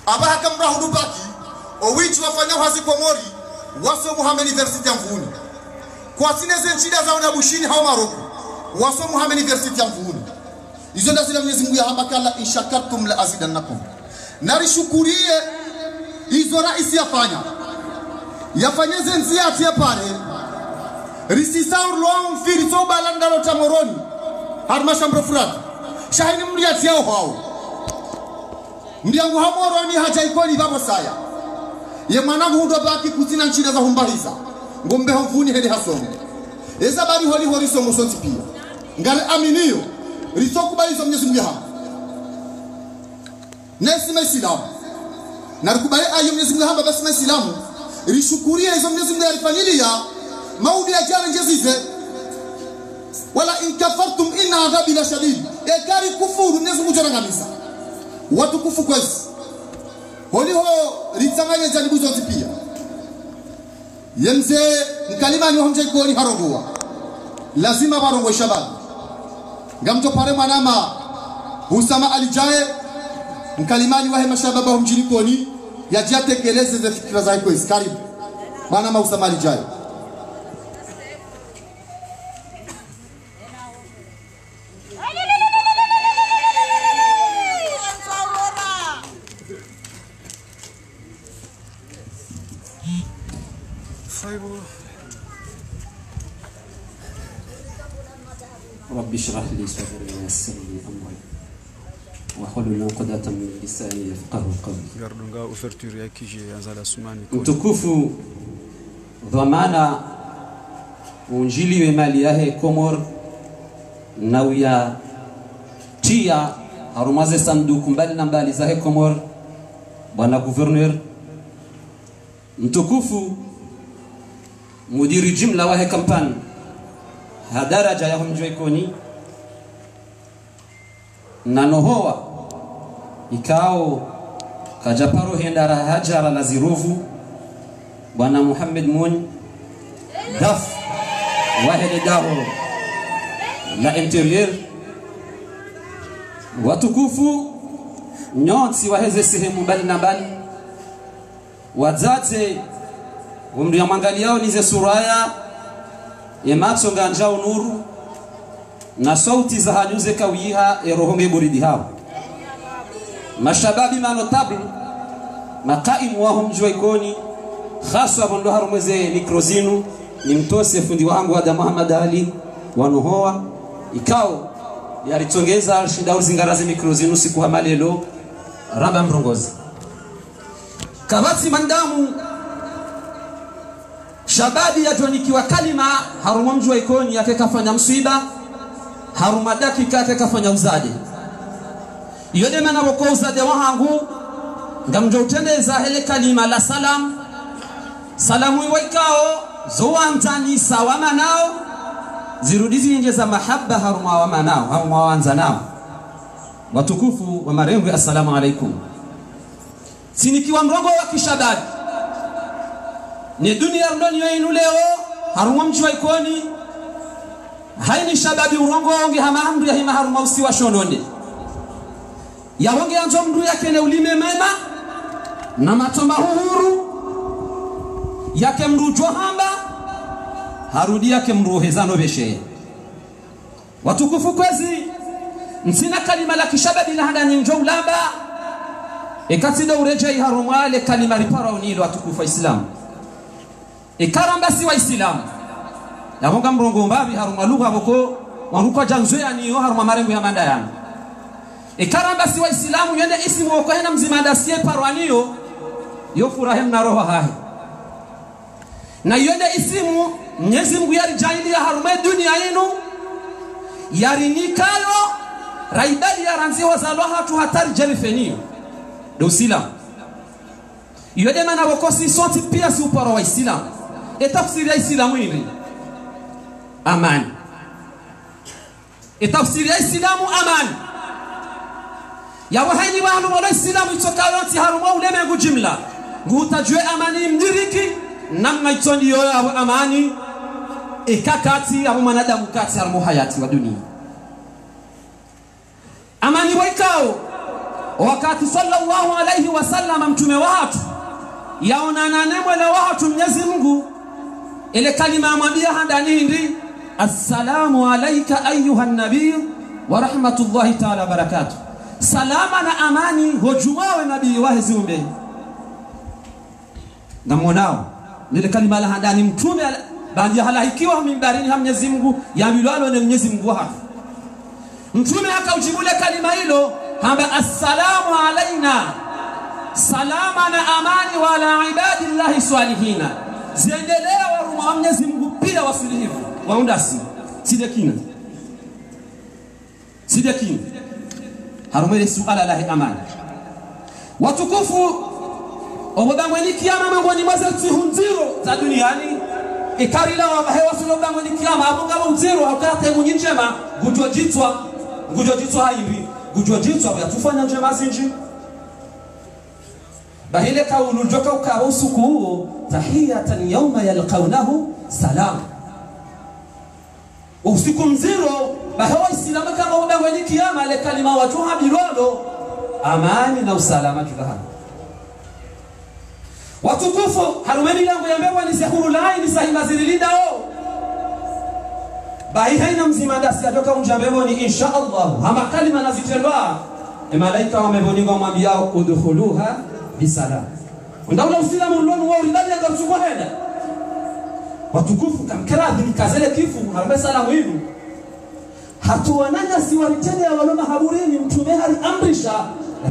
aba hakamra hudubaki owichi wafanya hazi Komori waso Muhammad University ya Mvuni kwa sineze nchida za ona bushini hao Maroko waso Muhammad University ya Mvuni izo ndo zile Mwenyezi Mungu ya hamakala inshakartum la azidannakum narishukurie izo rais yafanya zenzia atie pale risisa urlong firito balandalo tamoroni harma shambro furat shahini mlia tiao hao mliangu hamoroni hajaikoni babo saya ye mwanangu hundo baki kutina nchina za humbaliza ngombe Mvuni heli hasomo eza bari holi somo sonti pia ngale aminio risokubalizo Mwenyezi Mungu hapa nesi maislamu narikubali ayo Mwenyezi Mungu hapa basi maislamu rishukuria hizo Mwenyezi Mungu alifanyilia maudi ya jana njezize wala in kafartum inna adhabi la shadid ekari kufuru Mwenyezi Mungu janangamiza watu kufu kwezi holiho ritanganya janibu zote pia yemze mkalimani wa mjai kuhoni harongowa lazima barongo shababu ngamto pare manama Husama alijae mkalimani wa hema shababa wa mjini kuhoni ya jate keleze za fikira za kwezi karibu manama Husama alijae رب اشرح لي صدري ويسر لي امري واحلل عقدة من لساني يفقهوا قولي. Mtukufu dhamana unjili we mali yahe Komor na uya tia harumaze sanduku mbali na mbali zahe Komor bwana gouverneur mtukufu mudiri jumla wahe kampani hadaraja ya mjwe koni nanohoa ikao kajaparo hendara hajara la ziruvu bwana Muhammad Mun daf wahede daho la interior watukufu nyonsi waheze sehemu mbali na mbali wadzate umri ya mangaliao nize suraya emacho nganja unuru na sauti za hajuze kawiha erohonge buridi hao mashababi manotable makaimu wahum joikoni khaswa bondo harumeze mikrozinu ni mtose fundi wangu wa Muhammad Ali wanuhoa ikao yalitongeza shinda uzingarazi mikrozinu siku hamalelo ramba mrongozi kabati mandamu shababi yatonikiwa kalima haruma mjua ikoni yake kafanya msiba haruma dakika yake kafanya uzaje yode mana wako uzaje wangu ngamjo utendeza hele kalima la salamu iwaikao zoantani sawa manao zirudizi nje za mahaba haruma wa manao haruma waanza nao watukufu wa marengo assalamu alaikum sinikiwa mrongo wa kishababi ni dunia ndoni yenu leo haruma mjua ikoni haini shababi urongo onge hama amri ya hima haruma usiwa shononde ya onge anjo mru yake ne ulime mema na matomba uhuru yake mru johamba harudi yake mru hezano beshe watukufu kwezi nsina kalima la kishababi la hada ni njo ulamba ekatida urejai haruma le kalima ripara unilo watukufu wa Islamu ikarambasi wa Islamu yabonga mrongo mbabi haruma lugha boko waruka janzoya niyo haruma marengo ya mandayana ikarambasi wa Islamu yende isimu wako hena mzimanda siye parwaniyo yo furahem na roho hahi na yende isimu Mwenyezi Mungu yari jaili ya haruma dunia yenu yari nikalo raibali ya ranzi wa zaloha tu hatari jelifeniyo do Islamu yende mana wakosi soti pia si upara wa Islamu etafsiri ya Islamu hili amani etafsiri ya Islamu amani ya wahani wa halu wala Islamu itokayoti haruma uleme ngujimla ngutajwe amani mdiriki namna itondi yoyo amani ikakati ya mwanadamu kati ya hayati wa dunia amani waikao wakati sallallahu alayhi wasallam mtume watu yaonana nemwe na watu Mwenyezi Mungu ile kalima amwambia handani ndi assalamu alayka ayuha nabii wa rahmatullahi ta'ala barakatuh salama na amani hojumawe nabii wa hezumbe ngamonao ile kalima la handani mtume bali halaikiwa mimbarini ha Mwenyezi Mungu yambilwalo na Mwenyezi Mungu hapa mtume akaujibule kalima hilo hamba assalamu alaina salama na amani wala ibadillahi salihina ziendelea waruma wa Mwenyezi Mungu pia wasulihivu waundasi sidekina harumele suala la amani watukufu obodangweni kiyama mangoni mwazati hunziro za duniani ikarila wa hewa sulo bangweni kiyama abunga wa unziro hakata munyichema gujojitwa hivi gujojitwa yatufanya njema zinji bahile kaulu joka ukausuku huo tahiyatan yawma yalqawnahu salam usiku mziro bahawa islamu kama ubangweni kiyama ile kalima watu habilolo amani na usalama tukaha watukufu harumeni langu ya mbewa ni sehuru lai ni sahima zililindao bahi haina mzima dasi atoka unjambewa ni insha Allah hama kalima nazitendwa malaika wameboniga wamwambiao udkhuluha bisalam ndaula usilamu lonu wa uridadi ya garchukwa heda watukufu kamkera kazele kifu harbe salamu hivi hatuwananya siwaritene ya waloma haburini mtume hali amrisha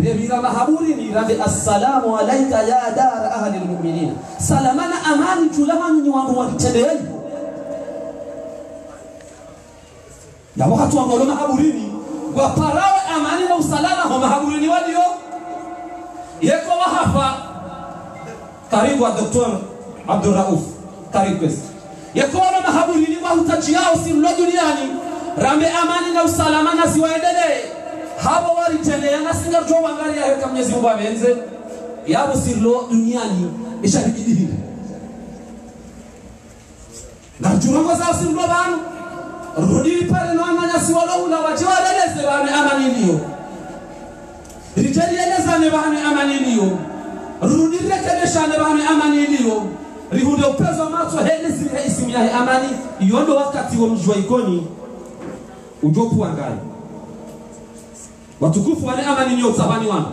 rebira mahaburini rabi assalamu alayka ya dar ahli almu'minin salamana amani tulahani ni wangu waritene ya wakati wa waloma haburini kwa parawe amani na usalama wa mahaburini walio yeko wahafa karibu wa Dr. Abdul Rauf karibu yeko wa mahaburini wa utaji yao simlo duniani rambe amani na usalama na siwaendelee hapo walitelea na singato wangalia yeka Mwenyezi Mungu abenze yabo sirlo duniani ishabidi na turongo za simlo banu rudi pale na ananya siwalo na wajiwaeleze bana amani ndio ritalieleza ne bana amani ndio rudi rekebisha ne bana amani ndio rihude upezo macho helezi isimu ya amani yondo wakati wa mjua ikoni ujopu angai watukufu wale amani nyo sabani wana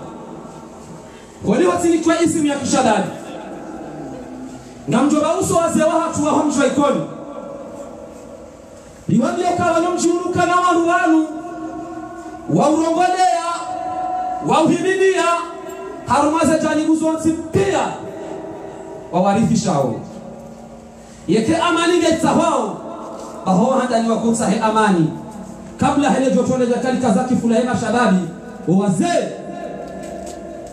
wale watini kwa isimu ya kishadadi na mjoba uso wazee wa hatu wa mjua ikoni liwandi yakawa nomchiuruka na wanu wa urongolea wa uhimidia harumaze janibu zonsi pia wawarithishao yeke amani getsa wao baho handani wakutsa he amani kabla hele jotole jakali kazaki fulahema shababi wazee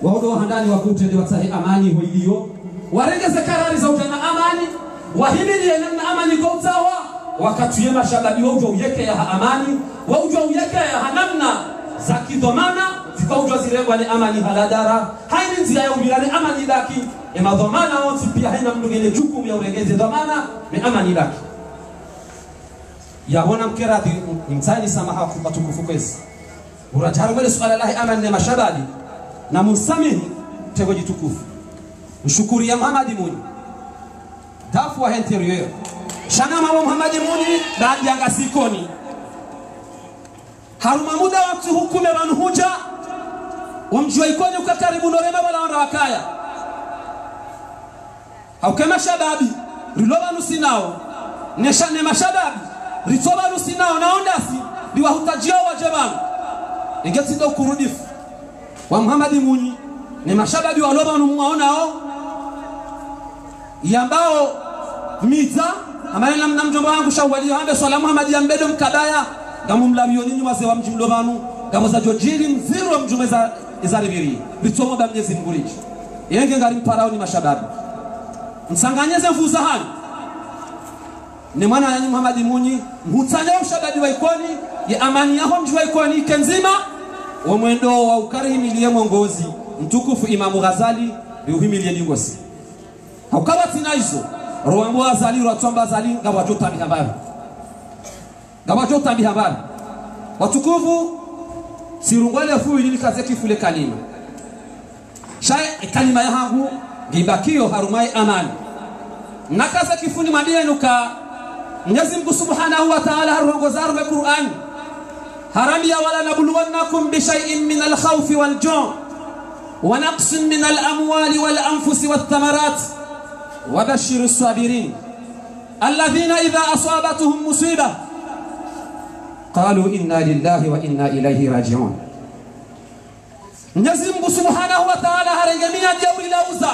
waodo handani wakutende watsahe amani hoidio warengeze karari za utana amani wahimidia namna amani kotsawa wakatuye mashababi waujo uyeke ya amani waujo uyeke ya namna za kidhamana zikaujwa ziregwa ni amani haladara haini nzia ya umilani amani daki ema dhamana wote pia haina mdugele jukumu ya uregeze dhamana ni amani daki ya wana mkerati mtani samaha kupatukufu kwezi urajaru mwele suala lahi amani na mashababi na musamihi tego jitukufu mshukuri ya Muhammadi Muni dafu wa interior shanama wa Muhammadi Muni baadi yanga sikoni haruma muda wakati hukume wanuhuja wamjua ikoni ukakaribu norema wala wanda wakaya haukema shababi riloba nusinao neshane mashababi ritoba nusinao na ondasi liwahutajia wajabani ingeti ndo kurudifu wa Muhammadi Muni ni mashababi waloba numuwaonao yambao mita ambaye na mjomba wangu shawali hambe swala Muhammad ya mbedo mkadaya gamu mlabioni ni wazee wa mjimlobanu gamu za jojiri mziru wa mjumeza izaribiri bitomo ba Mwenyezi Mungu lichi yenge ngari mparao ni mashababi msanganyeze mfuza hani ni mwana ya Muhammad Muni mutanya ushababi wa ikoni ya amani yaho mjua ikoni kenzima wa mwendo wa ukarihimilie mwongozi mtukufu Imamu Ghazali yuhimilie lingosi haukawa tina hizo roambo Ghazali rwatamba Ghazali ngabajota bihambari watukufu sirungwale fu ili kaze kifule kalima shay kalima yangu gibakio harumai amani nakaza kifuni madienuka Mwenyezi Mungu Subhanahu wa Ta'ala harongoza mu Qur'an haramia wala nabluwannakum bi shay'in min al-khawfi wal-ju' wa naqsin min al-amwali wal-anfusi wath-thamarat wa bashshir as-sabirin alladhina idha asabatuhum musibah qalu inna lillahi wa inna ilayhi raji'un. Mwenyezi Mungu Subhanahu wa Ta'ala harengemia jeuri lauza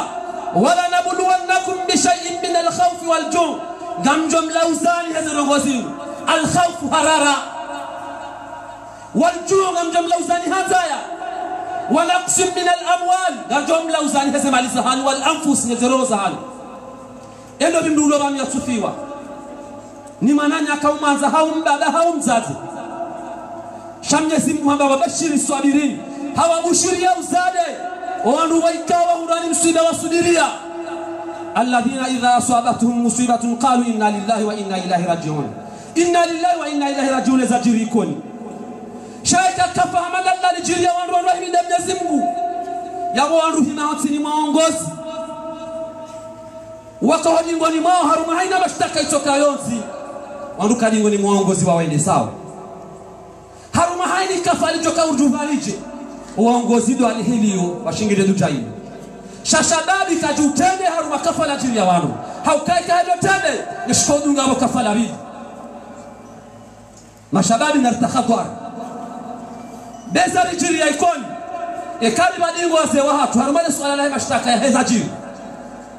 wala nabluwannakum bi shay'in min al-khawfi wal-ju' gamjom lauzani hazirongozi al-khawf harara wal-ju' gamjom lauzani hazaya wa naqsim min al-amwal gamjom lauzani hazimali sahani wal-anfus hazirongoza hali endo bimdulo bami yasufiwa ni mananya kaumanza haumbaba haumzazi Mwenyezi Mungu hamba wabashiri sabirin hawabushiria uzade wandu waikawa hurani msiba wasudiria alladhina idha asabatuhum musibatun qalu inna lillahi wa inna ilayhi raji'un inna lillahi wa inna ilayhi raji'un zajirikoni shaika kafahama lillahi jiria wandu rahimi Mwenyezi Mungu yabo wandu hina hatini maongozi wakawajingoni mwao haruma haina mashtaka itoka yonzi wandu kadingoni maongozi waende sawa haruma haini kafali joka urduvalije uongozi do alihilio washingire dutaini shashababi kajutende haruma kafala jiria wanu haukai kajo tende nishkodunga abo kafala bidi mashababi nartakhadwar bezari jiria ikoni ekali badingo wasewa hatu haruma swala la mashtaka ya heza jiri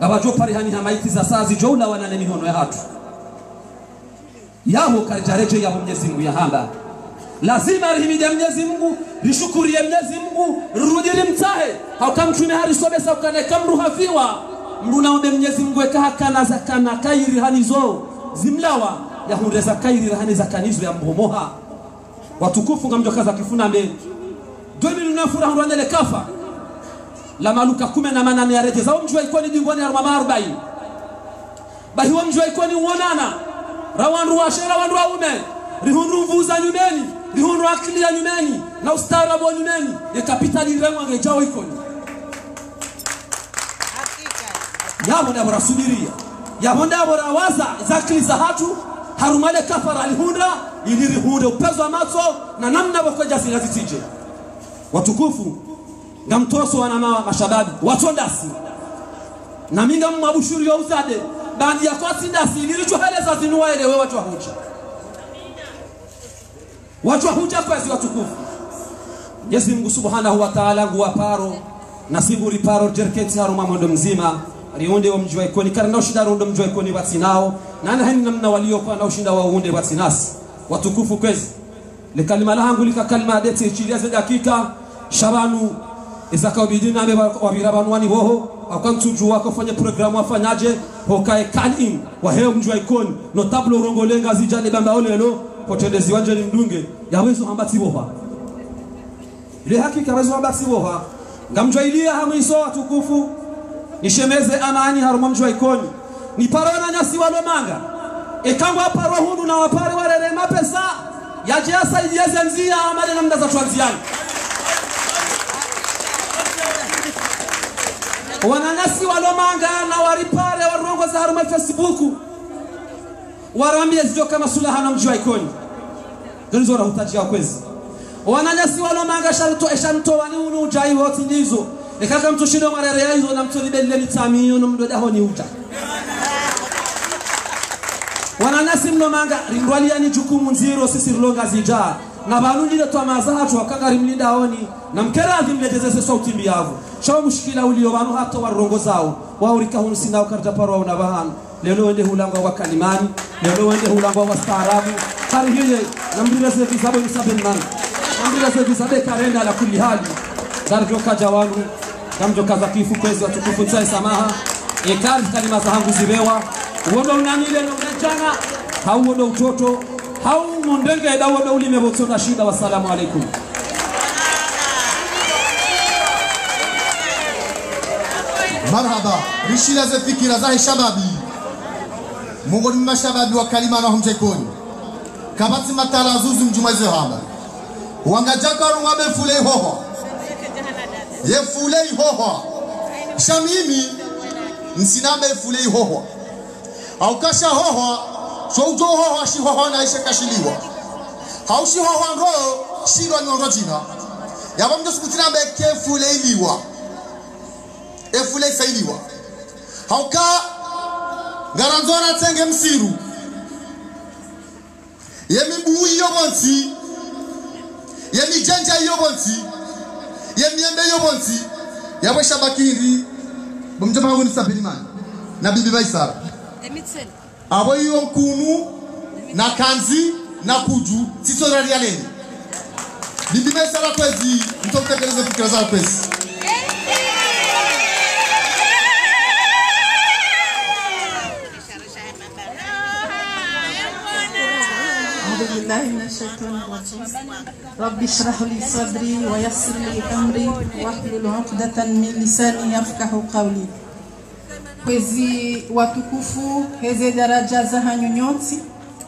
gabajo parihani hamaiti za sazi joula wanane mihono ya hatu yaho karijareje ya Mwenyezi Mungu ya hamba lazima rihimide Mwenyezi Mungu rishukurie Mwenyezi Mungu rudili mtahe haukamtume harisobesa ukane kamru hafiwa mrunaombe Mwenyezi Mungu ekahakana zakana kairi hanizo zimlawa ya hundeza kairi rahani zakanizo ya mbomoha watukufu ngamjokaza kifuna mbele 2009 hundele kafa la maluka 18 ya rejeza umjua ikoni dingoni 40 bahiwa mjua ikoni uonana rawandu wa shera wandu aume rihundu mvuza nyumeni rihundu akili ya nyumeni na ustaarabu nyumeni ya kapitali remwange jao ikoni yabo na bora subiria yabo na bora waza zakili za hatu harumale kafara alihunda ili rihunde upezo wa maso na namna wakoja zinazitije watukufu ngamtoso wanama mashababi watondasi na minga mwabushuri ya uzade bandi ya kwa sindasi nilicho heleza zinuwa elewe watu wahuja kwezi watukufu Mwenyezi Mungu Subhanahu wa Ta'ala nguwa paro nasiburi paro jerketi haruma mondo mzima riunde wa mjua ikoni karna ushida rundo mjua ikoni watinao nana hani namna walio kwa na ushinda wa uunde watinasi watukufu kwezi le kalima langu lika kalima dete chilia za dakika shabanu izaka bidina abe wabirabanwani boho akamtuju wako fanya programu afanyaje hokae kalim wa heo mjua ikoni notable urongolenga zijane bamba olelo potendezi wanje ni mdunge yawezo hambati boha ile hakika yawezo hambati boha ngamjwailia hamiso watukufu nishemeze amani haruma mjua ikoni ni parona nyasi walomanga ekangwa parwa hundu na wapari walele mapesa yaje asaidieze nzia amale na mda za twanziani wananasi walomanga na waripare warongo za haruma Facebook warambia zijo kama sulaha na mjua ikoni ndio hutaji ya kwezi wananyasi walomanga sharto eshanto wani unu jai wote ndizo ekaka mtushindo marere yazo na mtolibele mitamiyo no mdoda honi uta wananyasi mlomanga ringwalia ni jukumu nziro sisi rilonga zija na balunji le twamaza hatu wakangari mlinda honi na mkeradhi mletezese sauti mbiavu shawo mushikila ulio banu hato warongo zao waurika hunu sinao karta parwa una bahanu lelo wende hulangwa wa kalimani lelo wende hulangwa wa staarabu kari hile nambira se visabe msaben man nambira se visabe karenda la kulli hali darjo kajawanu gamjo kaza kifu kwezi watukufu tsai samaha ekali kalima za hangu zibewa uondo unanile na unajana hauondo utoto hau mondenge dawo ulime botsona shida wasalamu alaikum marhaba rishila za fikira za shababi mungoni mashababi wa kalima na humjekoni kabati matala zuzu mjumaze hamba wangajaka rungabe fule hoho ye fule hoho shamimi nsinabe fule hoho au kasha hoho so ujo hoho shi hoho na ishe kashiliwa haushi hoho ndo shiro nyondo jina yaba mdo sikutina be ke fule liwa e fule sailiwa hauka garanzona tenge msiru yemi bui yobonti yemi janja yobonti yemi embe yobonti yabo shabakiri bumjama woni sabilimani na bibi baisara abo yonkumu na kanzi na kuju tisora rialeni bibi baisara kwezi mtokekeleza fikra za kwezi أعوذ بالله من الشيطان الرجيم رب اشرح لي صدري ويسر لي أمري واحلل عقدة من لساني يفقهوا قولي. Kwezi watukufu heze daraja za hanyonyoti,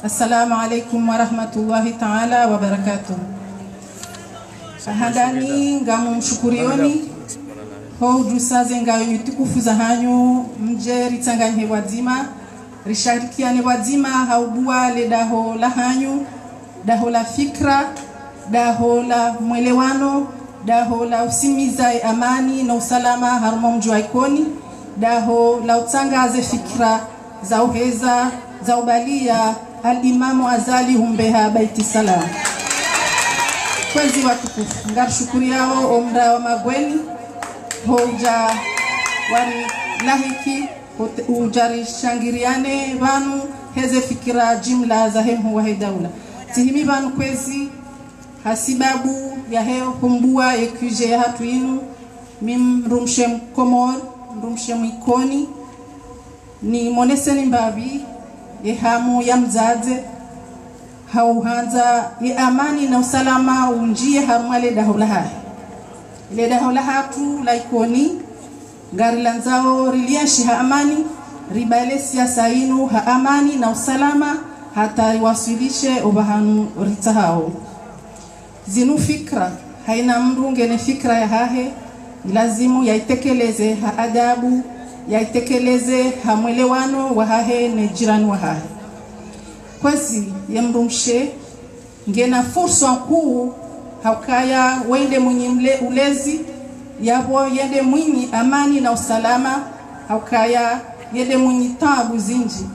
assalamu alaikum wa rahmatullahi ta'ala wa barakatuh. Shahadani ngamu mshukurioni ho dusaze ngayo nyutukufu za hanyu mje ritanganye wazima risharikiane wazima haubua le daho la hanyu daho la fikra daho la mwelewano daho la usimiza amani na usalama haruma mjua ikoni daho la utangaze fikra za uheza za ubalia al-Imamu Azali humbeha baiti salam. Kwezi watukufu ngar shukuri yao omra wa magweni hoja wani lahiki ujari shangiriane vanu heze fikira jimla za hemu wa daula tihimi vanu kwezi hasibabu ya heo kumbua yekuje ya hatu inu mimrumshe mkomor mrumshe mwikoni ni moneseni mbavi ye hamu ya mzaze hauhanza ye amani na usalama unjie harumale dahula hai ile dahula hatu laikoni gari lanzao riliashi ha amani ribale siasa inu ha amani na usalama hata iwasilishe obahanu ritahao zinu fikra haina mrunge ne fikra ya hahe lazimu yaitekeleze ha adabu yaitekeleze ha mwelewano wa hahe ne jirani wa hahe kwezi yemrumshe ngena fursa kuu haukaya wende mwenye ulezi yabo yende mwinyi amani na usalama haukaya yende mwinyi tabu zinji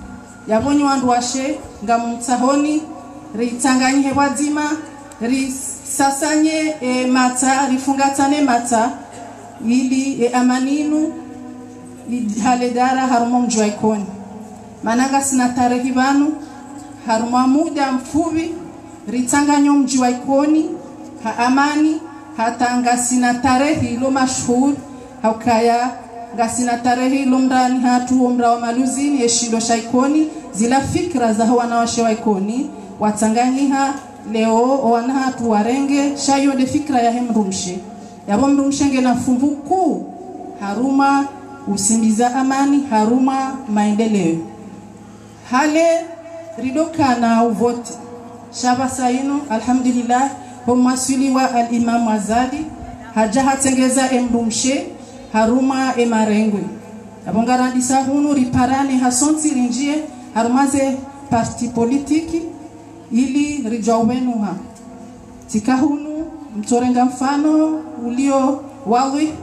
yabonyi wandu washe ngamutsahoni ritanganye wazima risasanye mata rifungatane mata ili amaninu haledara haruma mjua ikoni mananga sina tarehi vanu haruma muda mfuvi ritanganyo mjua ikoni ha amani hata ngasina tarehi lo mashhur haukaya ngasina tarehi lo mrani hatu umra wa maluzini yeshindo shaikoni zila fikra za wanawashe wa ikoni watanganyiha leo wana hatu warenge shayo de fikra ya hemrumshe yabo mrumshe ngena fumbuku haruma usimbiza amani haruma maendeleo hale ridoka na uvoti shaba sainu alhamdulillah Homasuli wa al-Imamu Azali haja hatengeza emrumshe haruma emarengwe abongarandisa hunu riparane hasonti rinjie harumaze parti politiki ili rijawenuha tikahunu mtorenga mfano ulio wawi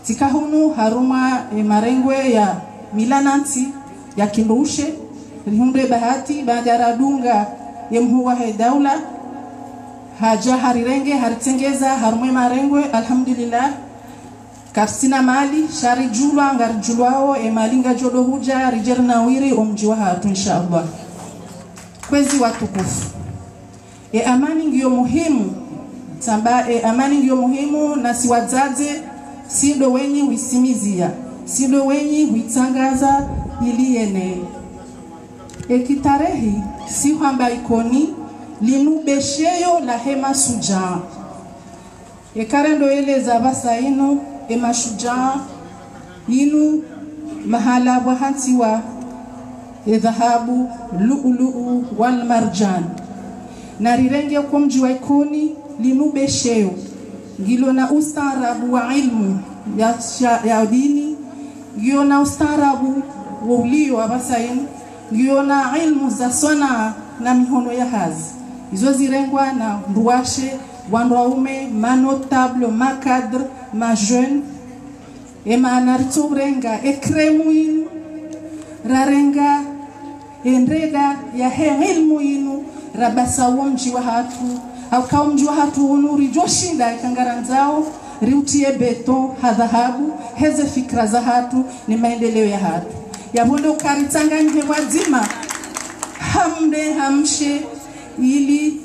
tikahunu haruma emarengwe ya milananti ya kindushe rihunde bahati baadaradunga yemhuwa daula haja harirenge haritengeza harumwe marengwe alhamdulillah karsina mali shari julwa ngarjulwao emalinga jodo huja rijerna wiri omjiwa hatu inshallah kwezi watukufu amani ngiyo muhimu tamba amani ngiyo muhimu na siwazaze sido wenyi huisimizia sido wenyi huitangaza ili ene kitarehi si kwamba ikoni linubesheyo la hema suja karendo eleza basa inu ema suja inu mahala wahanti wa dhahabu lu'lu'u wal marjan na rirenge kwa mji wa ikoni linubesheo ngilo na ustaarabu wa ilmu ya dini, ngilo na ustaarabu wa ulio abasaini, ngilo na ilmu za swana na mihono ya hazi. Izo zirengwa na nduashe wandu waume manotable makadre ma jeune e manartu renga ekremu inu rarenga endreda ya he ilmu inu rabasa mji wa hatu au kao mji wa hatu unuri joshinda kangaranzao riutie beto hadhahabu heze fikra za hatu ni maendeleo ya hatu yabondo karitanganye wazima hamde hamshe ili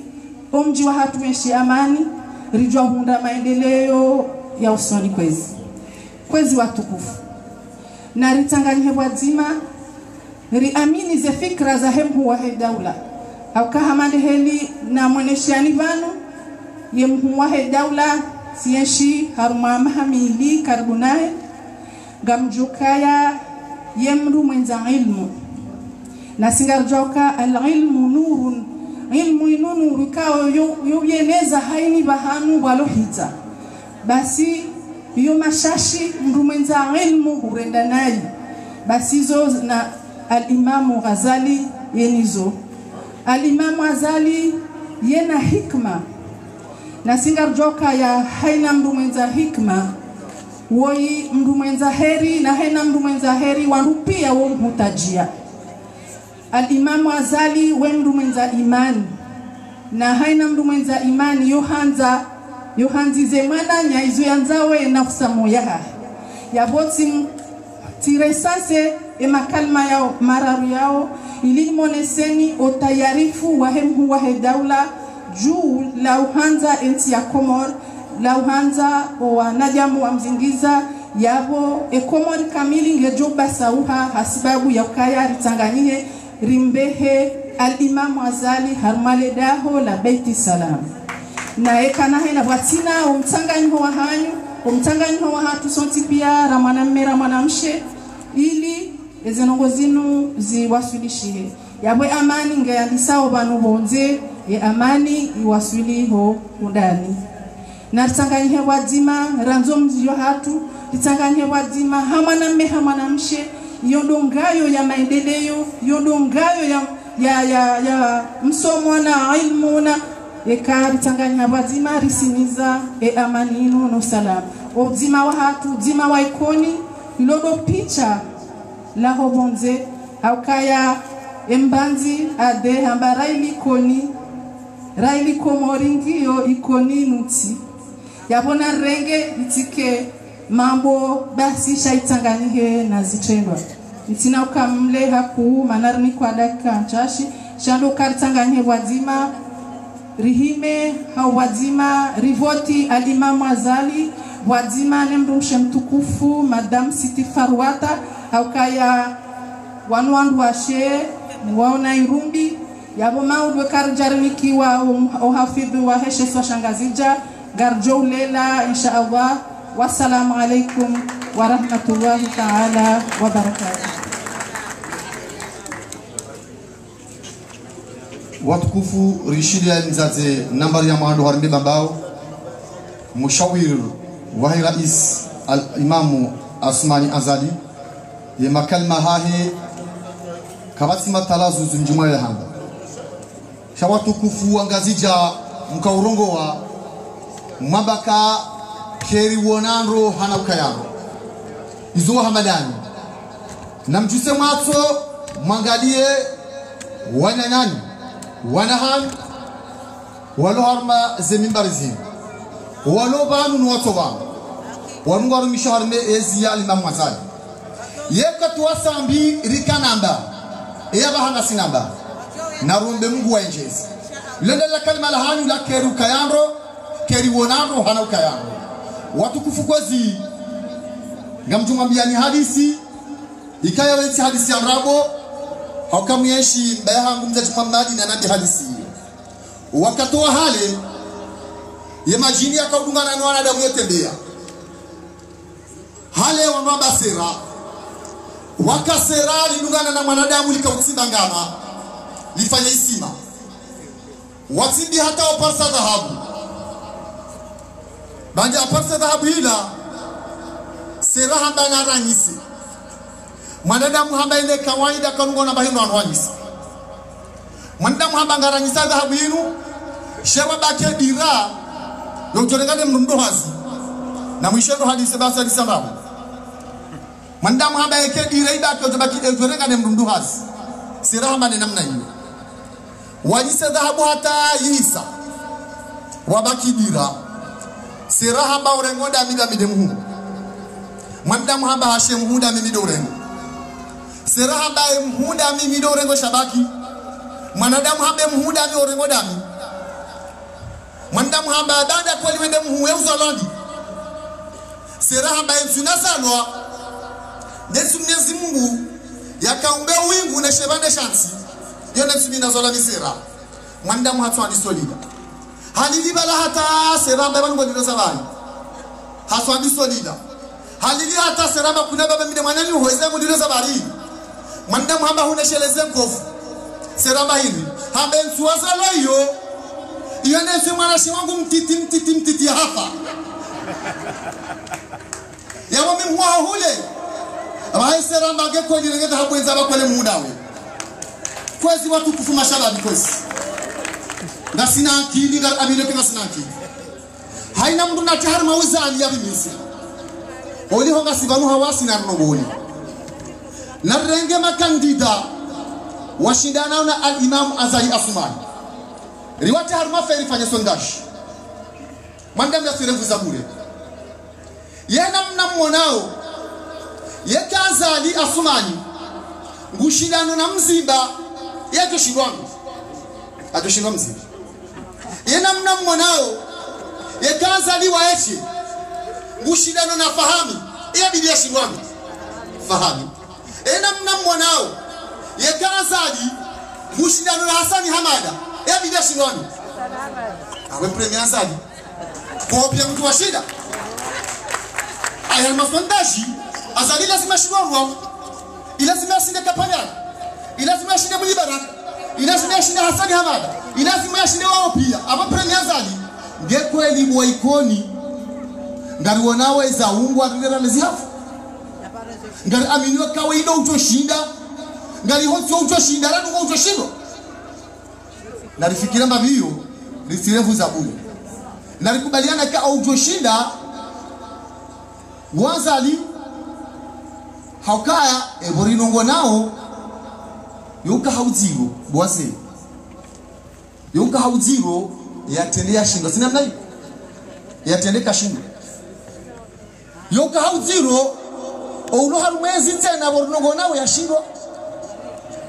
mji wa hatu wenshi amani rijwa hunda maendeleo ya usoni kwezi watukufu na ritanganye wazima riamini ze fikra za hemhu wa daula au kahamande heli na mweneshani vanu yemhu wa daula sienshi haruma mahamili karbunae gamjukaya yemru mwenza ilmu na singarjoka al-ilmu nurun ilmu inunu kao yeneza haini bahanu walohita basi yo mashashi mru mwenza ilmu hurenda nayi basi zo na al-Imamu Ghazali yenizo al-Imamu Ghazali yena hikma na singarjoka ya haina mru mwenza hikma woi mru mwenza heri na haina mru mwenza heri warupia wo mutajia al-Imamu Ghazali we mru mwenza imani na haina mru mwenza imani yohanzi zemana nyaizo yanzawe nafsa moya yaboti tiresase makalma yao mararu yao ilimoneseni otayarifu wahemhu wa daula juu la uhanza enti ya Komor la uhanza wa najamu wa mzingiza yabo Komor kamili ngejoba sauha hasibabu ya ukaya ritanganyie rimbehe al-Imamu Ghazali harmaledaho la Beiti Salam na ekana hena watina umtanganyo wa hanyu umtanganyo wa hatu sonti pia ramana mshe ili ezenongo zinu ziwasilishihe yabwe amani ngeyandisao banu bonze amani iwasiliho undani na tanganyhe wazima ranzo mzio hatu tanganyhe wazima hamana mshe yodongayo ya maendeleo yodongayo ya msomo na ilmu na ekari tanganyha wazima risimiza amani inu no salam uzima wa hatu uzima wa ikoni ilodo picha la hobonze au kaya embanzi ade hamba raili komoringio ikoni nuti yabona renge itike mambo basi shaitanganyike na zitendwa itina ukamle haku manarni kwa dakika nchashi shando karitanganyike wazima rihime hau wazima rivoti al-Imamu Ghazali wazima nemru mtukufu Madam Siti Farwata au kaya wanwandu washe waona irumbi yabo maudwe karjarniki wa uhafidhu wa heshe swa shangazija garjo lela inshallah wassalamu alaikum wa rahmatullahi ta'ala wa barakatuh. Watukufu rishidia mzaze nambari ya mwando harmbe babao mushawir wa rais al-Imamu Asmani Ghazali ye makalma hahe kabasima talazu zunjuma ya handa shawatukufu angazija mkaurongo wa mabaka keri wonanro hana ukayano izo hamadani na mjuse matso mwangalie wananyani wanahan walo harma zemimbarizim walo banu nuwatobanu wanungaru misharme ezi ya al-Imamu Ghazali yeka tuwasambi rikanamba eyaba hana sinamba narumbe Mungu wa injezi lenda la kalima la hanyu la keri ukayano keri wonanro hana ukayano watukufu kwezi ngamjumambia ni hadisi ikaya weti hadisi ya mrabo haukamyeshi bayahangu mzaji Muhammad na nabi hadisi wakatoa hale ye majini akaudungana na wanadamu yotembea hale wanwamba sera wakasera lidungana na mwanadamu likautimba ngama lifanya isima watimbi hata waparsa dhahabu banja aparse dhahabu hila seraha bana rangisi mwanadamu hamba ile kawaida kanungo na bahino anwanyisi mwanadamu hamba ngarangisa dhahabu hinu shewa bake dira yotorengane mndohazi na mwisho hadisi basa alisababu mwanadamu hamba yake dira ibake yotorengane mndohazi seraha bana namna hiyo wajisa dhahabu hata yisa wabaki dira seraha ba urengo da mida midemu mwanadamu hamba hashe muhuda mimi dorengo seraha ba muhuda mimi dorengo shabaki mwanadamu hamba muhuda mimi orengo dami mwanadamu hamba dada kweli wende muhu uzalandi seraha ba msunasalwa Yesu Mwenyezi Mungu yakaumbe wingu na shebande shansi yone msumina zola misera mwanadamu hatwani solida haliliba la hata seramba bango ndizo bani haswandi solida halili hata seramba kuna baba mide mwanani uweze ndizo bari mwanadamu hamba hunesheleze ngofu seramba hivi hamba nsuwaza loyo yone mwana shi wangu mtiti hapa yawo mimwa hule abaye seramba ngeko ndirengeza habwenza bakwele mudawe kwezi watu kufuma shabani kwezi na sina akili na abile kama sina akili haina mtu na tahar mauzani ya bimisi oli honga sibanu hawasi na noboni na renge makandida washindana na al-Imam Azali Asumani riwata harma feri fanya sondage mandam ya sirefu za bure yana mnammonao yeka Azali Asumani ngushindano na mziba yake shirwangu atoshindwa mziba yena mnammonao yekazaliwa eche ngushindano na fahami iya bibia shindwami fahami yena mnammonao yekazali ngushindano na Hasani Hamada iya bibia shindwami awe premier Azali kopia mtu wa shida aya masondaji Azali lazima shindwa ilazima asinde kapanyana ilazima ashinde Mulibaraka ilazima ashinde Hasani Hamada ilazima ashinde wao pia aba premier Azali ngekwe libo ikoni ngari wonawe za ungu atirera lezihafu ngari aminiwa kawaida utoshinda ngari hotso utoshinda radu utoshindo nalifikira mbavio lisirefu za bure nalikubaliana ka utoshinda Wazali haukaya eborinongo nao yuka hauziro bwase yuka hauziro yatendea shindo sina mnai yatendeka shindo yuka hauziro ouno harumezi tena borinongo nao yashindo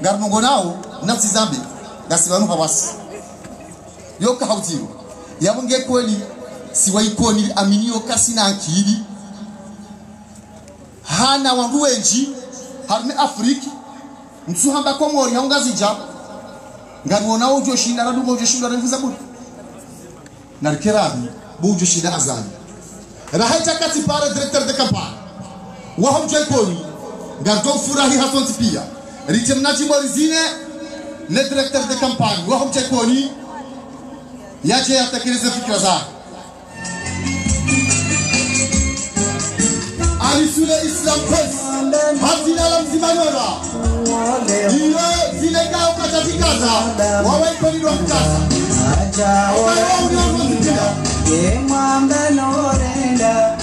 ngarinongo nao nafsi zambi ngasibanu hawasi yuka hauziro yabunge kweli siwa ikoni aminio kasina akili hana wandu wenji harme Afrika msuhamba kwa mori haungazi jabu ngari wona ujo shinda radu ujo shinda refuza buri narikerabi bujo shinda Azali rahaita kati para directeur de campagne wahom joikoni ngardo furahi hasonti pia ritemnaji morizine ne directeur de campagne wahom joikoni yaje yatakirize fikra za alisule Islam Press hatina la mzimanora iwe zile kao katazikaza wawe koni wa mkaza Imamba norenda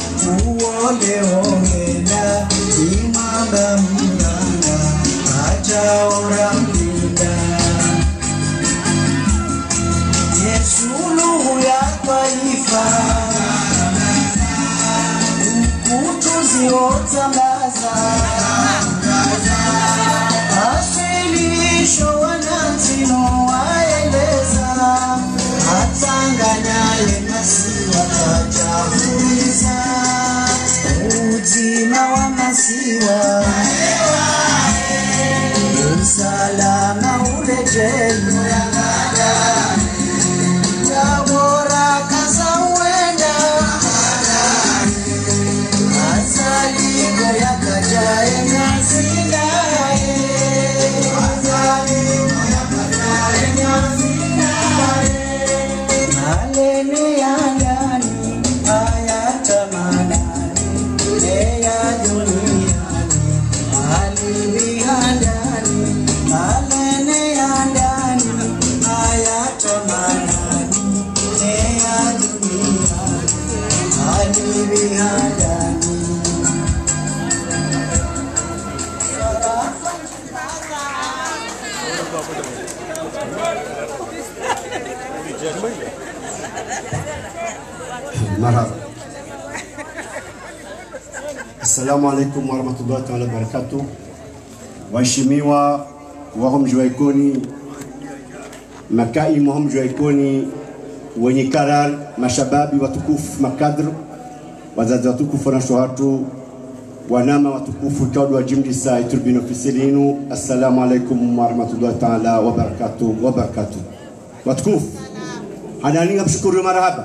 uole ongenda imamba mnyanga acha oramlinda Yesu luhu ya taifa ukutuzi otambaza asilisho wanantino waeleza atanganya masiwa tajahuliza ujima wa masiwa usalama urejeli tabora kaza uenda asaliko yakajae nazindae asaliko yakajae nazindae Aleni yangani aya Assalamu alaikum warahmatullahi ta'ala wabarakatuh. Waheshimiwa wa mji wa Ikoni, makaimu wa mji wa Ikoni, wenye karar, mashababi watukufu, makadru, wazazi watukufu na shuhatu, wanama watukufu kaudu wa jimdisa iturbino fisilinu. Assalamu alaikum warahmatullahi ta'ala wabarakatuh. Watukufu, hadaninga mshukuru marahaba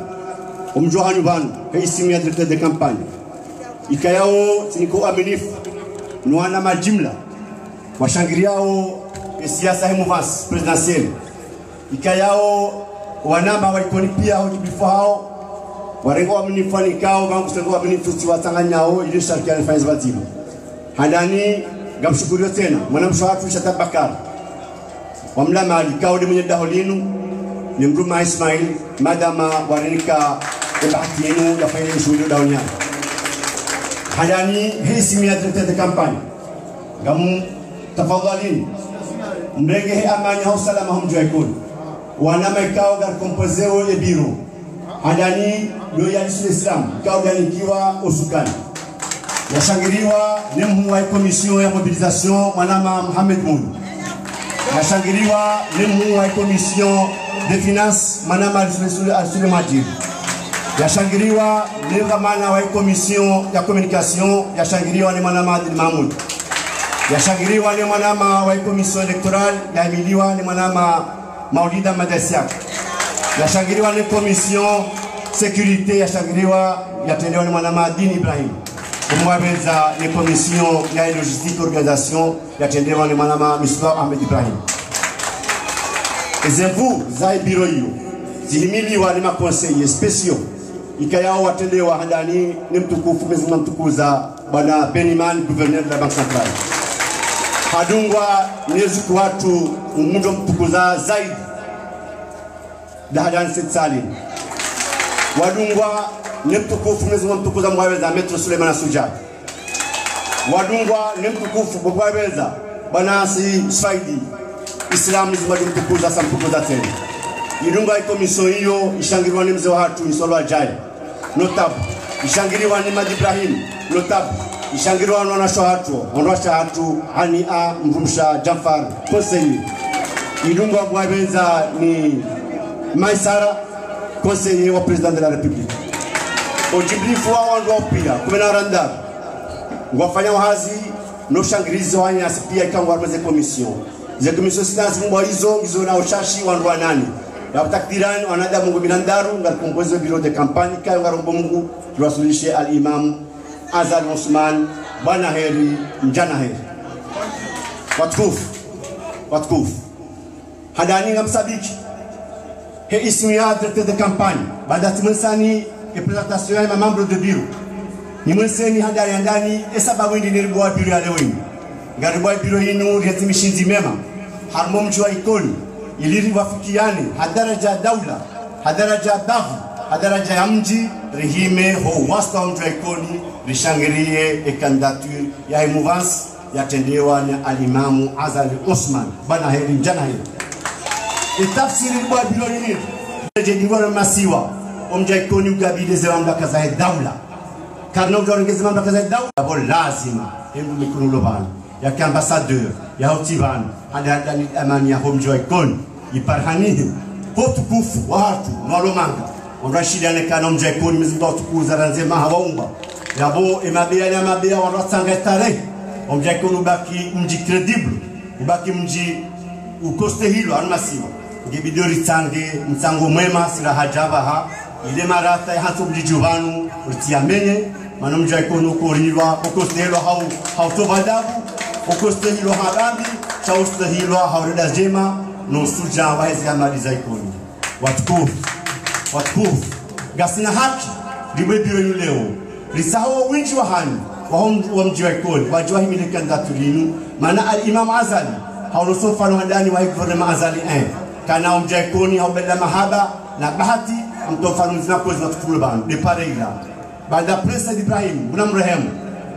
umjua nyumbani kwa isimu ya directeur de campagne ikayao tiniko aminifu nuana majimla washangiriao siasa hemu vans presidentielle ikayao wanamba wa Ikoni pia hojibifu hao warengo aminifu nikao bangu sengo aminifu tiwatanganyao ili shariki alifanya zatibu hadani gamshukuru tena mwanamshwatu shatabakar wamlama alikao mwenye daholinu ni mruma Ismail madama warenika ebahtienu yafanya shughuli daonya hadani hii simu ya directeur de campagne gamu tafadhalini mrege amani au salama mji wa Ikoni wanama ikao gar kompozeo e biro hadani ndio ya Islam ikao ganikiwa usukani yashangiriwa ni mkuu wa commission ya mobilisation mwanama Mohamed Mundu yashangiriwa ni mkuu wa commission de finance mwanama Al-Sule Majid yashangiriwa ni gamana wa commission ya communication yashangiriwa ni mwanama Adil Mahmoud yashangiriwa ni mwanama wa commission electorale yahimiliwa ni mwanama Maulida Madasiak yashangiriwa ni commission sécurité yashangiriwa yatendewa ni mwanama Adin Ibrahim kumwabeza ni commission ya logistique organisation yatendewa ni mwanama Misbah Ahmed Ibrahim ezevu za biro hiyo zihimiliwa ni makonseillers spéciaux ikayao watendewa handani ni mtukufu mezima mtukuza bwana Beniman gouverneur de la Banque Centrale hadungwa nezuku watu umundo mtukuza zaidi dahadan Salim wadungwa ni mtukufu mezima mtukuza mwaweza Metro Suleiman Suja wadungwa ni mtukufu mwaweza bwana Sfaidi Islam mzima mtukuza samtukuza tena idunga ikomiso hiyo ishangiriwa ni mzee wa hatu isolo ajai notable ishangiriwa ni Madi Ibrahim notable ishangiriwa na wanasho hatu hani a mrumsha Jafar conseiller idunga mwaweza ni Maisara conseiller wa président de la République ojibrifu wa wandu wa pia kumena randa wafanya wahazi no shangirizo hanya pia ikangwa rweze commission ze commission sinasi mwa hizo na ushashi wandu wa nani ya takdirani wanada Mungu binandaru ngar kompozo bureau de campagne kayo ngarombo Mungu tuwasulishe al-Imam Azal Osman bwana heri mjana heri watukufu hadani ngamsabiki he isimu ya directeur de campagne baada timensani e presentation ya membre de bureau ni mwenseni handani sababu ndi nilibwa bureau ya leo ngaribwa bureau yinu retimishinzi mema harmo mji wa Ikoni iliri wafikiane hadaraja daula hadaraja davu hadaraja ya mji rehime ho wasta mji wa Ikoni rishangirie e candidature ya mouvance yatendewa na al-Imam Azal Osman bana heri jana heri tafsiri kwa bureau yinu jediwa masiwa mji wa Ikoni ugabide za mamlaka za daula karno gorongeza mamlaka za daula lazima hebu mikunulo bana ya ambassadeur ya hotivan hada ni amani ya mji wa Ikoni iparhanihi hotukufu watu walomanga wanashidane kana mji wa Ikoni mzimba tukuza ranzema hawaumba yabo emabea na mabea wanatanga tarehe mji wa Ikoni ubaki mji credible ubaki mji ukoste hilo almasiwa ngebidori tange mtango mwema sila hajaba ha ile marata ya hatu mji juvanu utiamenye mano mji wa Ikoni ukorilwa ukoste hilo hautobadabu ukoste hilo harambi chauste hilo haureda jema no suja wahezi amali za Ikoni watukufu gasina haki liwe biro leo lisaho winji wa hani wa mji wa Ikoni wajua himile kandidatulinu maana al-Imam Azali haunosofa no handani wa gouvernement Azali kana mji wa Ikoni haubela mahaba na bahati mtofanu zinakozi watukulu banu de pareila baada Prince Ibrahim buna mrehemu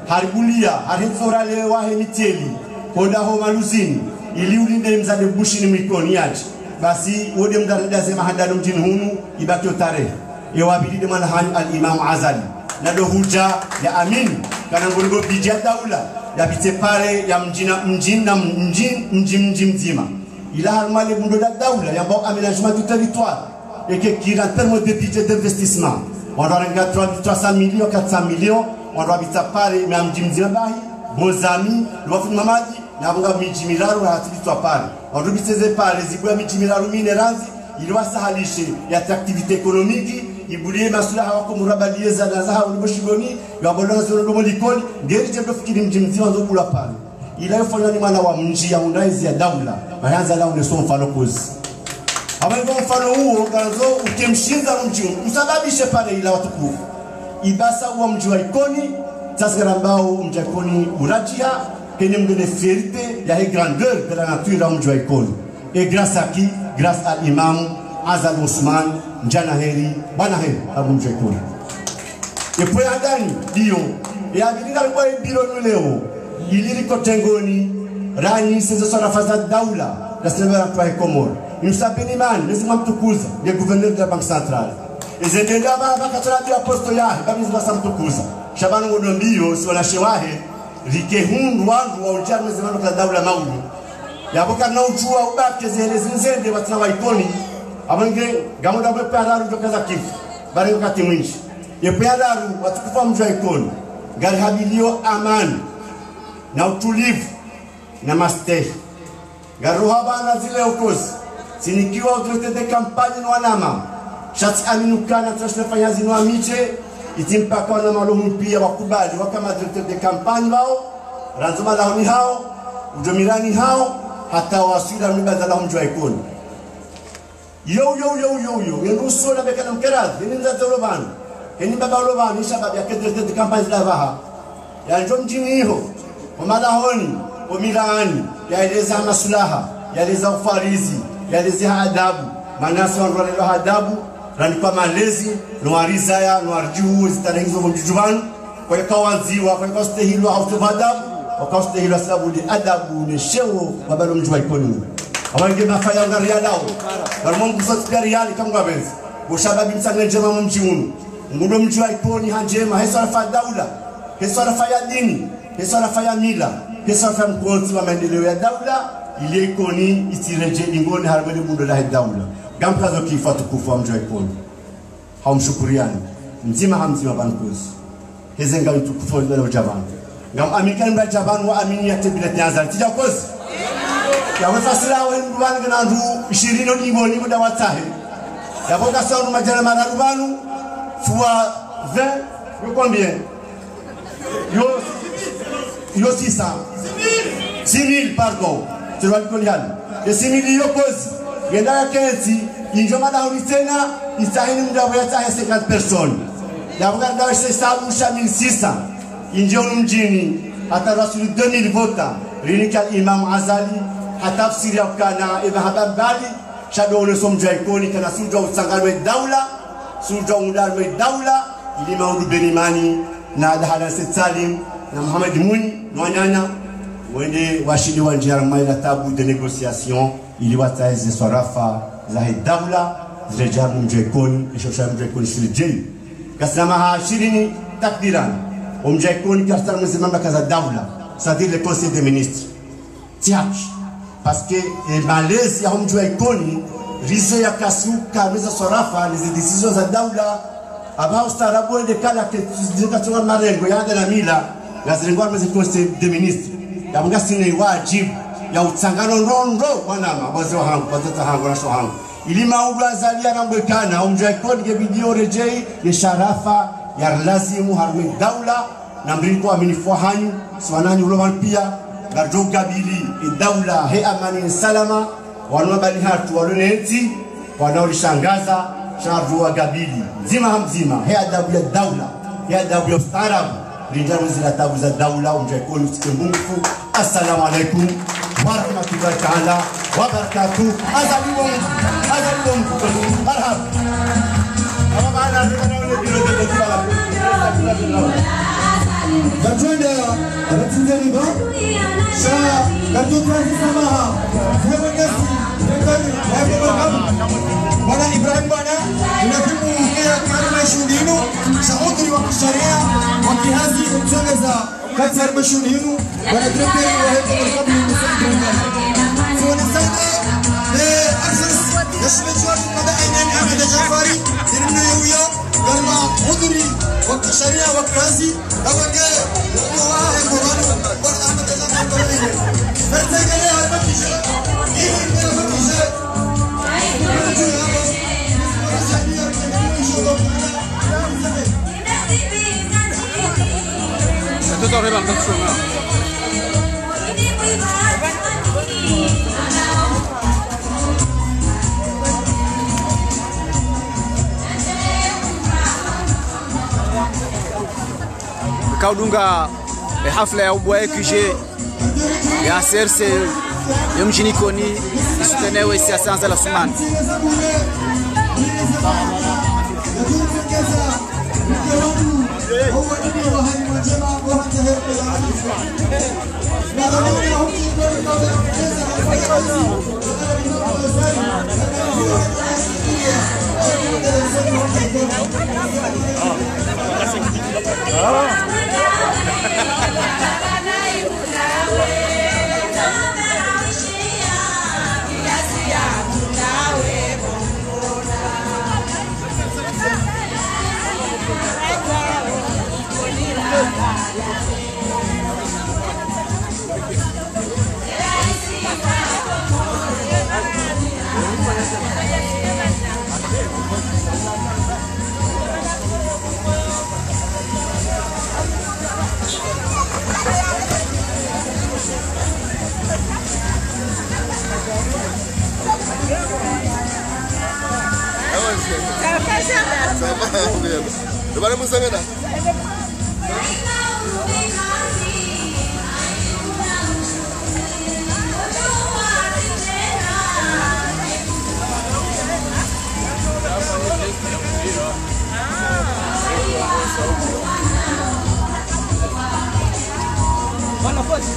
haribulia haritsora leo wahe miteli koda ho maluzini ili ulinde mzade bushini mikoni yachi basi wode mdada sema hadano mjini hunu ibaki tarehe yawabidi mwana hani al-Imam Azali na do huja ya amin kana ngoligo bija daula ya bite pale ya mji mzima ila halmale bundo la daula ya bon aménagement du territoire et qui en termes de budget d'investissement on doit regarder 300 millions 400 millions on doit bita pale ya mji mzima bahi bozami lwafu mamadi na bunga miji milaro na atitwa pale on doit biteze pale zibwa miji milaro mineranzi ili wasahalishe ya activité économique ibulie masulaha wako murabalie za nazaha uliboshigoni yabolona zero domo likoni ngeri jendo fikiri mji mzima nzokula pale ila yofanya ni mwana wa mji ya undaizi ya daula bayanza la uneso mfano kozi abantu mfano huo ganzo ukimshinda mji usababishe pale ila watukufu ibasa wa mji wa ikoni sasa ambao mji wa ikoni urajia kenye mgene fierté ya grandeur de la nature ya mji wa ikoni et grâce à qui grâce à l'imam Azal Ousmane Njana Heri bwana heri abu mji wa ikoni epo ya ndani dio ya bilika kwa biro leo iliri kotengoni rani sezo sora faza daula la sema kwa Komoro Msabini man lazima mtukuza le gouverneur de la banque centrale ezendenda baba katarabi aposto ya kabisa basamtukuza shabana ngodombio si wana shewahe rikehundu wandu wa ucharme zemano kwa daula maulu yaboka na uchua ubake zele zinzende watina wa ikoni abange gamoda bepe araru dokaza kifu bari wakati mwingi yepe araru watukufa mjwa ikoni gari habilio amani na utulivu na mastehi garuha bana zile ukozi sinikiwa autorité de campagne no wanama shati aminukana tunafanya zino amiche itimpaka wana malumu pia wakubali wakama autorité de campagne wao ranzoma lao ni hao ujomirani hao hata wasira mibanda la mjwa ikoni yo yenuso na bekana mkerazi ninza zolobana eni baba olobana ishababu ya autorité de campagne la baha ya njo mjini hiyo omalahoni omilani yaeleza masulaha yaeleza ufarizi yaeleza adabu manasa wanrolelo adabu ranikwa malezi noariza ya noarjuu zitarengizo vojujubani kwa kawanziwa kwa kastehilwa au adabu wakastehilwa sababu li adabu ni shewo babalo mjua ikoni awange mafaya ngaria lao barmongu sotikari yali kama benzi ushababi msanga njema mjiunu ngundo mjua ikoni hanjema hesa fa daula hesa fa dini hesa fa mila hesa fa mkonzi wa maendeleo ya daula ile ikoni itireje ingoni harmoni mundo la daula gamkazo kifatu kufa mjua ikoni haumshukuriani mzima hamzima bankuzi hezenga mtukufu wa jaban ngam amikani mba jaban wa amini ya tebile nyanza tija kozi ya wafasira wa ndubani gana ndu 20 ngoni muda watahe ya boka sawu majana mararubanu fois 20 yo combien yo 6000 pardon tu vas kolial de 6000 yo kozi yenda ya kenzi injoma da unitena istahini muda wa tahe 50 personnes ya boka ndawe sabu 1600 injio mjini hata rasuli 2000 vota rinika imam Azali hatafsiri ya kana ibn Habab Bali shado uleso mjaikoni kana suja usangalwe daula suja undarwe daula ili maudu Benimani na Adhala Salim na Muhammad Muni nwanyanya wende washidi wa njia maila tabu de négociation ili wataeze swarafa za daula zirejabu mjaikoni ishosha mjaikoni shilijei kasama hashirini takdirani omjaikoni kastar mzimamba kaza daula c'est-à-dire le conseil des ministres tiaki parce que malezi ya mjua ikoni rizo ya kasuka meza sorafa ni décisions za daula abao starabu ende kala ke zikatonga marengo ya na mila ngazirengo meza conseil des ministres ya mngasine wajibu ya utsangano ndondo wanama wazo hangu wazeta hangu na shohangu ili maundu azalia na mwekana mjua ikoni ke bidio rejei ya sharafa ya lazimu harwe daula na mringo aminifu hanyu swanani uloman pia garjo gabili daula he amani salama wanobali hatu waloneti wanaolishangaza shavu wa gabili nzima hamzima he adabu ya daula he adabu ya ustaarabu rinjaru zila tabu za daula umjaikoni usikimbungu. Assalamu alaikum wa rahmatullahi ta'ala wa barakatuh. Azalimu marhaba ama maana ndio Batwende abatinzeni ba sha gatutrazi samaha zewekasi rekani bwana Ibrahim bwana unakimu ya karima shulinu sauti wa kisharia jihazi mtongeza kazi arbashuni hinu wana direkteri wa hebu mrikabu msaidiana so nisana access yashmetu kada ainan Ahmed Jafari dirnu yuyo galma udri وقت شريعة وقت هذه أول جاي واحد مغني وقت أحمد جافر طويل فرتاج عليها المكيشة إيه من المكيشة kaudunga hafla ya ubwa EQG ya CRC ya mjini Koni isutenewe siasa za la Sumani. Lepas ni sangat dah. Mana foto?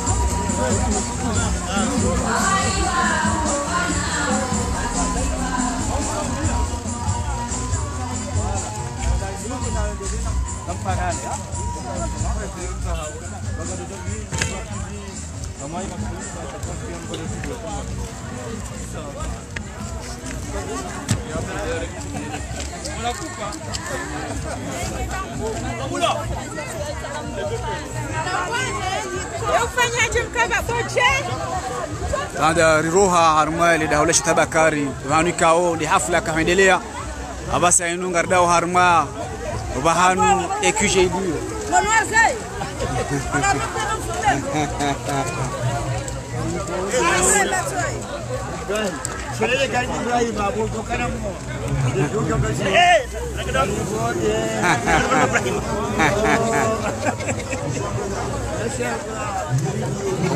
Baada riroha harma ile dawla shitabakari vanu kao di hafla kaendelea abasa inu ngardao harma bahanu EQG du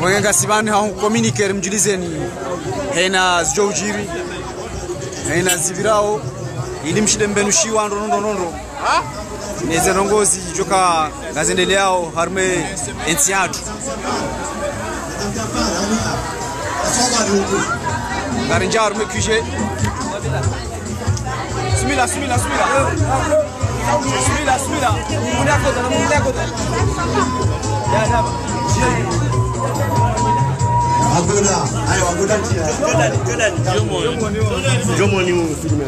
Wenga sibani hao communiquer mjulizeni hena zjojiri hena zibirao ili mshide mbenushiwa ndonondo neze rongozi joka gazendeleao harme ensiatu garinja harme QG Smila muda kota ya Agoda, ayo agoda tia. Jomo ni filme.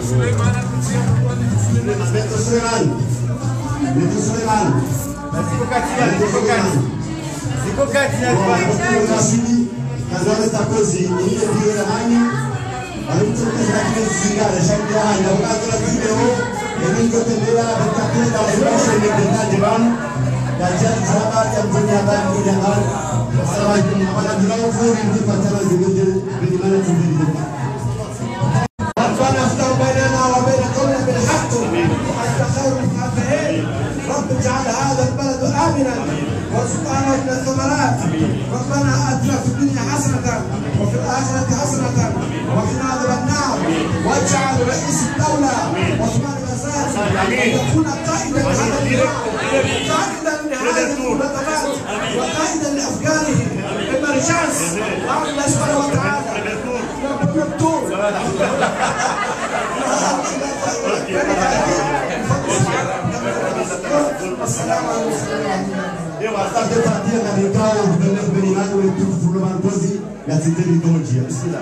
Beto Suleiman. Siko kati ya Kasini, kazale takozi, ile ndio na hani. Alikuwa katika zingara shamba haya, wakati wa video, ndio tembea katika da ushirika ni kwa jirani. Kajian sahabat yang berniatan berjalan. Assalamualaikum warahmatullahi wabarakatuh. Pacaran juga di mana sendiri. Rabbana aftah bainana wa bain qawmina bil haqq wa anta khairul fatihin. Rabb ij'al hadha al-balad aminan warzuqna min ath-thamarat. Rabbana atina fid dunya hasanatan wa fil akhirati hasanatan wa qina adhaban nar. Waj'al ra'is ad-dawla Uthman bin Affan yakuna qa'idan hadha al-balad وقائدا لأفكاره إما رشاس وعلى الله سبحانه وتعالى نبتور السلام عليكم bastante partir katika gouverneur Benimani wetu Fulo Mangozi ya Cité Lidonji. Bismillah.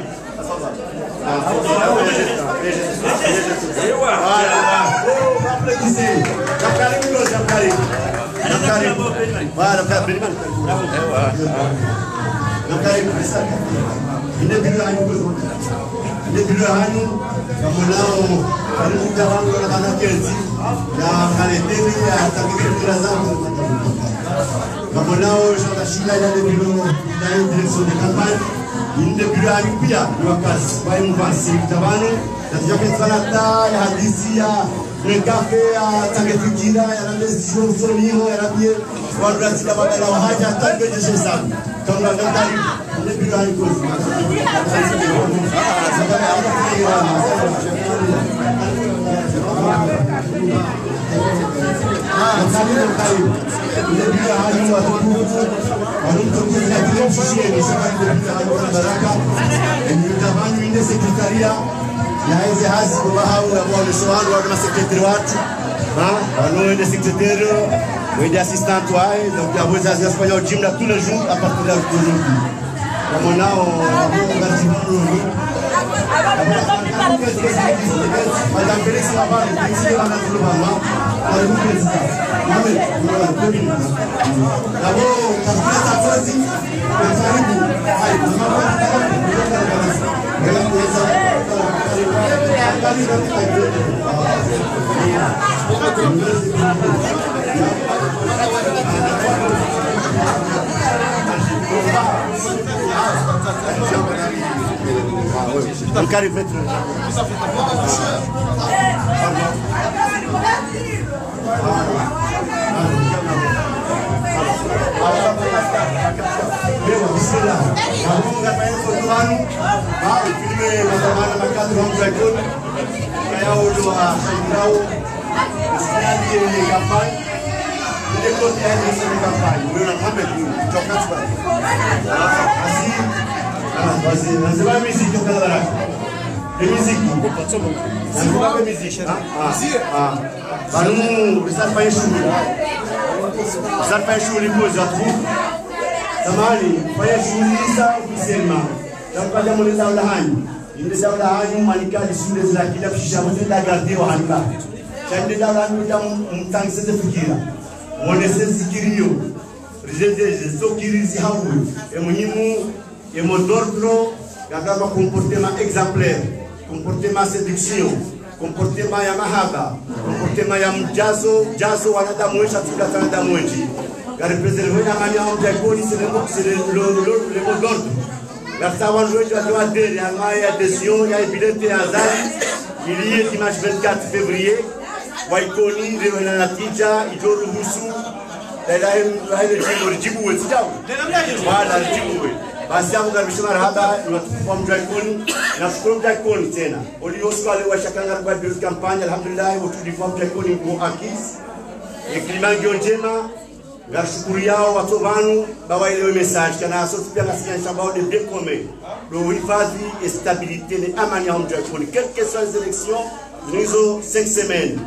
Kamonao Jean Chila il a des bureaux dans une direction de campagne. Il ne bureau à Lupia, le casse, pas une voix, c'est Tabano. La Diaké Salata, la Hadisia, le café à Tangetukina, la décision Solino, la bière, ou la Sida Batala, Haja, tant que je sais ça. Comme la Nathalie, le bureau à Lupia. Madame Félix Laval, ici dans le gouvernement, par le président. D'abord, un carifetre. comportement exemplaire, comportement séduction, comportement ya mahaba, comportement ya mjazo wanadamu wetu tukatanadamu wetu. Car préserver la manière dont c'est le mot d'ordre. La savoir jouer tu dois adhérer à ma adhésion, il y a évidemment un hasard. Il y a dimanche 24 février, Waikoni, Réveillon la Tija, Idoro Musu, le Djiboué, voilà le Djiboué. Basi hapo karibisha marhaba tunatupa mjaikoni na shukuru mjaikoni tena uliosko wale washakanga kwa bio kampanya alhamdulillah utulipa mjaikoni kwa akis eklimango njema ngashukuru yao watu vanu bawaelewe message kana sote pia nasikia shambao de bien commun le hifadhi et stabilité et amani ya mjaikoni quelles que soient les élections nous 5 semaines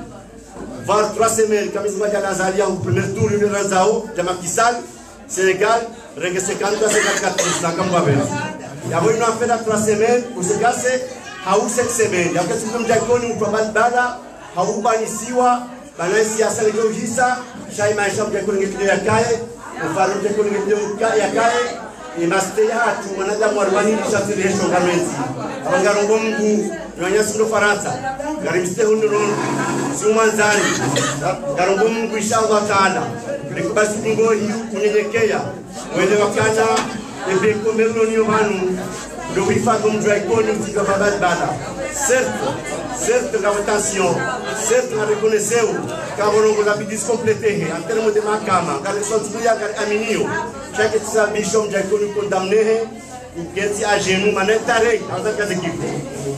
voire 3 semaines comme ils vont à Nazaria au premier tour de Ranzao Jama Kisal Sénégal, regardez quand on a fait 4 ans, comme vous avez dit. Il y a eu une affaire de 3 semaines, pour se casser, à 7 semaines. Il y a quelque chose qui est pour Bala, à Ubanisiwa, Banasi à Salégogisa, Chaima et Champ de Connecté à Kaye, au Faro de Connecté à Kaye, et Mastéa, tout le monde a Morwani, qui s'appelle les Chogamenti. Avant Garongongu, Nanyasino Faransa, Garimiste Honoron, Sumanzani, Garongongu, Ishawa. Basi ngoi kunyenyekea wale wakana ebe komero ni wanu ndio hifadhi mjaikoni mtika babala certes la votation certes la reconnaissance kaborongo la bidis complété en termes de makama car le sentiment ya aminio chaque sabishom mjaikoni condamné ou kesi à genoux manetare dans kazi kifo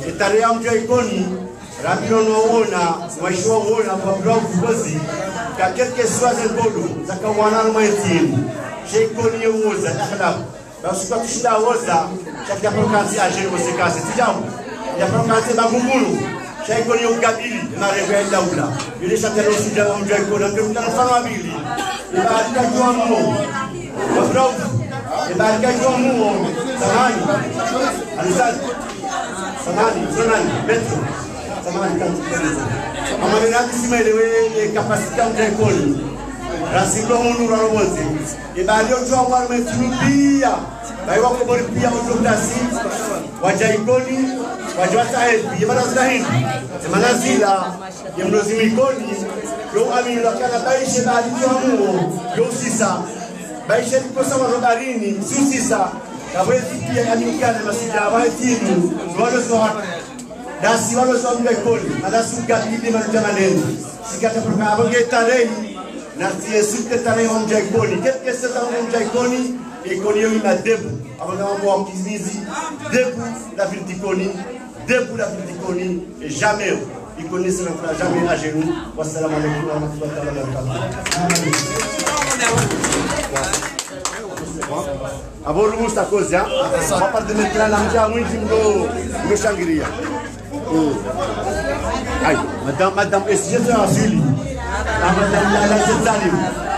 etare ya mjaikoni Rabino noona waishwa wona kwa blogu kozi ka quelque soit un bodo zakawana na maitimu sheikoni yoza akhlaq basi kwa tushida woza chakia prokansi ajeni kosekase tijamu ya prokansi bagumulu sheikoni yokabili na revela daula ile shatelo sija mjaiko na ndio mfano wa bili ibarika jua Mungu wafrau ibarika jua Mungu samani alizali samani Petro samani amanenati simaelewe kapasita mtekoni rasiko hunu rawote ibalio jua kwa metulupia baiwa kubori pia ujoklasi wajaikoni wajwata hepi yabana hindi manazila yemnozimikoni yo amila kana baishe bali jamu yo sisa baishe kosa marobarini susisa kawezi pia yanikana masija waitinu walo sohata dasi walo somekoni adasu gadidi manjamaneni sikata proka abonge tarehi na tiesite tarehi homjaikoni kese ta homjaikoni économie na debu abanga mambo kizizi debu la ville d'Ikoni debu la ville d'Ikoni et jamais Ikoni ne sera jamais à genoux. Wassalamu alaikum wa rahmatullahi wa barakatuh. Abolu musta koza a parte de mettre la mja mwingi mdo shangiria ai madame SJ asili madame la Zetali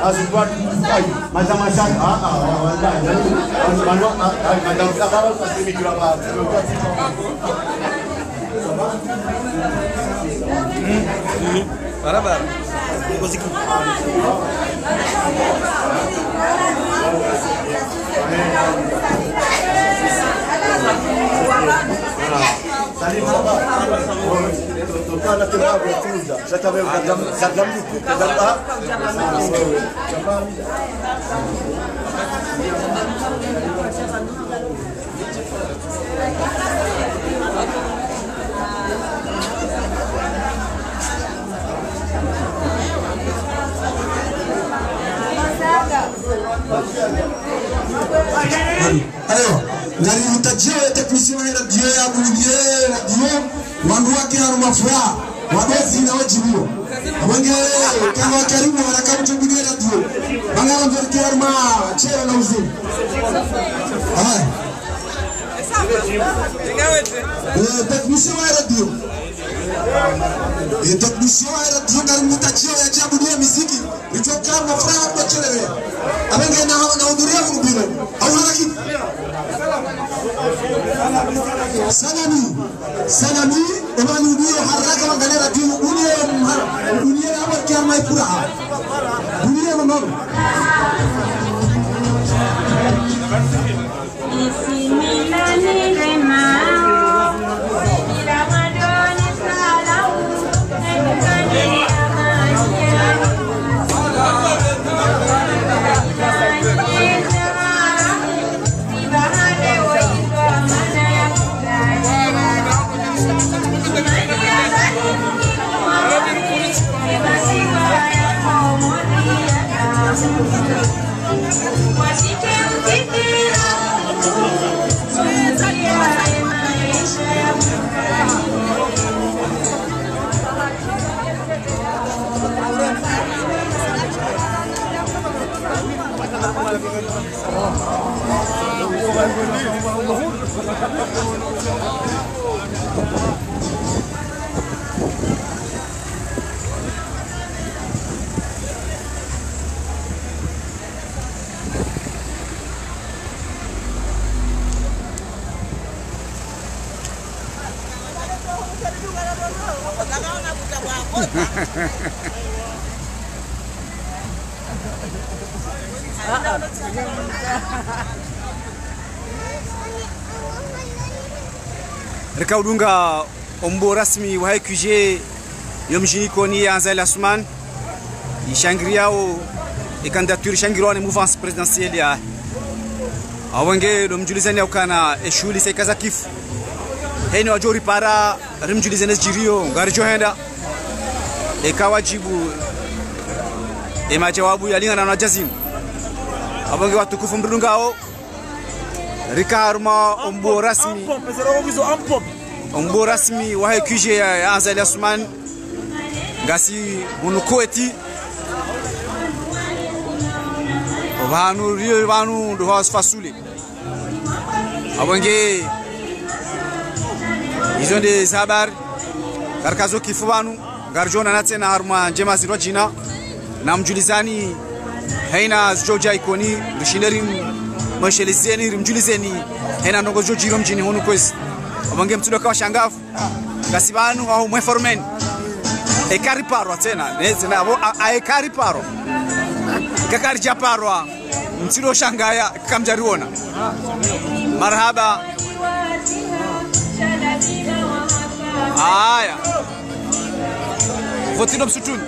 azwa ai madame Ashan madame Kabara kwa mikro hapa barabara ngozi Salim Saba. Total la terra profonda. Já tá vendo Saddam Ayo, nari mutajio ya teknisia wa radio ya Bulie radio wandu wake na mafuraha wadozi na wajibu wange kama karibu wanakamu Bulie radio bangala mverke arma chera na uzini haya teknisia wa radio teknisia wa radio nari mutajio ya Bulie muziki itoka mafuraha kwa chelewe abenge na hudhuria mbilo au haraki sanami emani ubiyo haraka wangalera timu unie hawa kia maipuraha unie mamano Rikaudunga ombo rasmi wa QG yomjini koni Anzali Assoumane ishangiriao e candidature shangiriao ni mouvance présidentielle ya awenge domjulizani ukana e shuli sekaza kifu heni wajori para rimjulizani jirio ngarijo henda e kawajibu e majawabu yalingana na jazim awenge watukufu mrungao Rikarma ombo rasmi wa QG ya Anzali Assoumane ngasi bunukoeti vanu rio vanu ndo hasfasule abonge hizo ndi habari karkazo kifu vanu garjona na tena harma njema zirojina na mjulizani haina Georgia ikoni rishindari mashelezeni rimjulizeni haina nongo Georgia mjini hunu kwezi abange mtudo kwa shangafu kasibanu au mweformen ekari paro tena nezina abo ekari paro kakari japarwa mtudo shangaya kamjariona marhaba aya votino msutuni